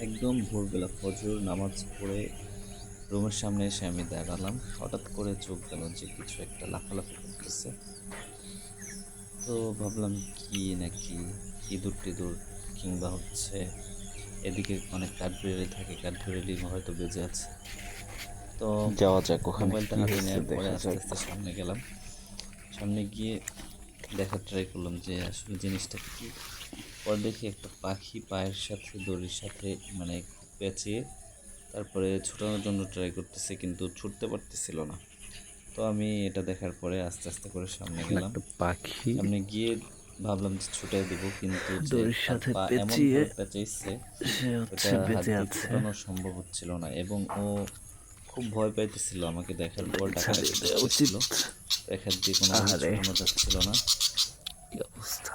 একদম ভোরবেলা ফজর নামাজ পড়ে রুমের সামনে এসে আমি দাঁড়ালাম। হঠাৎ করে চোখ গেল যে কিছু একটা লাফালাফি করতেছে। তো ভাবলাম কি নাকি ইঁদুর টিঁদুর, কিংবা হচ্ছে এদিকে অনেক কাঠবিড়ালি থাকে, কাঠবিড়ালি হয়তো বেঁচে আছে। তো যাওয়া যাক ওখানে মোবাইলটা কি হাতে হয়েছে নেওয়ার পরে দেখা আস্তে যাক। আস্তে সামনে গেলাম। সামনে গিয়ে দেখার ট্রাই করলাম যে আসলে জিনিসটা কি। পরে দেখি একটা পাখি পায়ের সাথে দড়ির সাথে মানে খুব পেঁচিয়ে তারপরে ছুটানোর জন্য ট্রাই করতেছে, কিন্তু ছুটতে পারতেছিল না। তো আমি এটা দেখার পরে আস্তে আস্তে করে সামনে ওখানে গেলাম। একটা পাখি সামনে গিয়ে ভাবলাম যে ছুটাই দিব, কিন্তু যে দড়ির তার সাথে পা পেঁচিয়ে এমনভাবে পেঁচাইছে সে ওটা হচ্ছে হাত বেঁচে দিয়ে আছে। ছুটানো সম্ভব হচ্ছিল না, এবং ও খুব ভয় পাইতেছিল আমাকে দেখার পর, ডাকাডাকি ছাড়িয়ে দেওয়া উচিত। করতেছিল। এক হাত দিয়ে কোনোভাবে আরে ছুটানো যাচ্ছিল না। কি অবস্থা!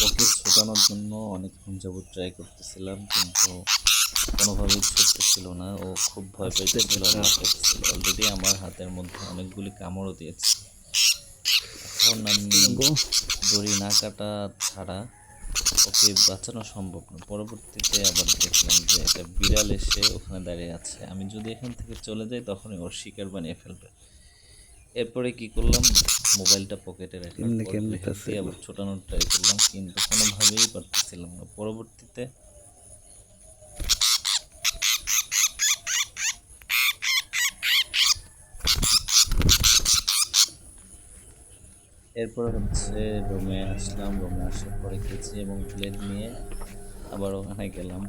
ওকে ছোটানোর জন্য অনেকক্ষণ যাবত ট্রাই করতেছিলাম, কিন্তু কোনোভাবেই ছুটতেছিল না। ও খুব ভয় আস্তে পাইতেছিল আর টাকা লাফাইতেছিল। অলরেডি আমার হাতের মধ্যে অনেকগুলি কামড়ও দিয়েছে। এখন আমি গো। দড়ি না কাটা ছাড়া ওকে বাঁচানো সম্ভব না। পরবর্তীতে আবার দেখলাম যে একটা বিড়াল এসে ওখানে দাঁড়িয়ে আছে। আমি যদি এখান থেকে চলে যাই তখনই ওর শিকার বানিয়ে ফেলবে। এরপরে কি করলাম, মোবাইলটা পকেটে রাখার কেমনে পর কেমনে দুই হাত দিয়ে পেঁচাইলো? আবার ছোটানোর ট্রাই করলাম, কিন্তু কোনোভাবেই পারতেছিলাম না। পরবর্তীতে এরপর হচ্ছে রুমে আসলাম। রুমে আসার পরে কেচি এবং ব্লেড নিয়ে আবার ওখানে গেলাম,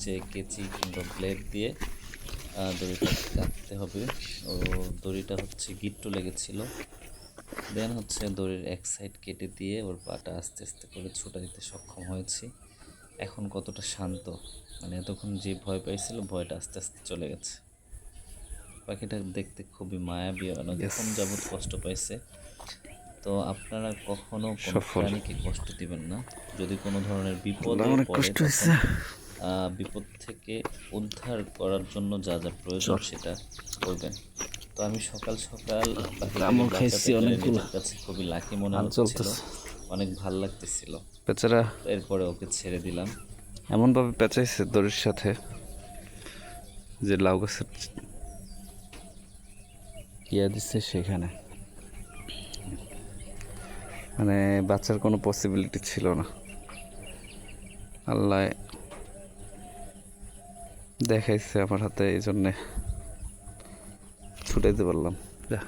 যে কেচি কিংবা ব্লেড দিয়ে দড়িটা কাটতে হবে। ও দড়িটা হচ্ছে গিট্টু লেগেছিল। দেন হচ্ছে দড়ির এক সাইড কেটে দিয়ে ওর পাটা আস্তে আস্তে করে ছুটা দিতে সক্ষম হয়েছি। এখন কতটা শান্ত, মানে এতক্ষণ যে ভয় পাইছিল ভয়টা আস্তে আস্তে চলে গেছে। পাখিটা দেখতে খুবই মায়াবী, ইয়েস, অনেকক্ষণ যাবৎ কষ্ট পাইছে। তো আপনারা কখনো কোনো সফল। প্রাণীকে কষ্ট দিবেন না। যদি কোনো ধরনের আল্লাহ, বিপদে অনেক পড়ে কষ্ট তখন হয়েছে। বিপদ থেকে উদ্ধার করার জন্য যা যা প্রয়োজন চল, সেটা করবেন। তো আমি সকাল সকাল পাখিটাকে কামড় খাইছি বাঁচাতে পেরে অনেকগুলো। নিজের কাছে খুবই লাকি মনে হাত হচ্ছিল, জ্বলতেছে। অনেক ভাল লাগতেছিল। বেচারা তো এরপরে ওকে ছেড়ে দিলাম। এমনভাবে পেঁচাইছে দড়ির সাথে যে লাউ গাছের ইয়া দিচ্ছে সেখানে, মানে বাচ্চার কোনো পসিবিলিটি ছিল না। আল্লাহ দেখাইছে আমার হাতে, এই জন্যে ছুটাইতে পারলাম। যা।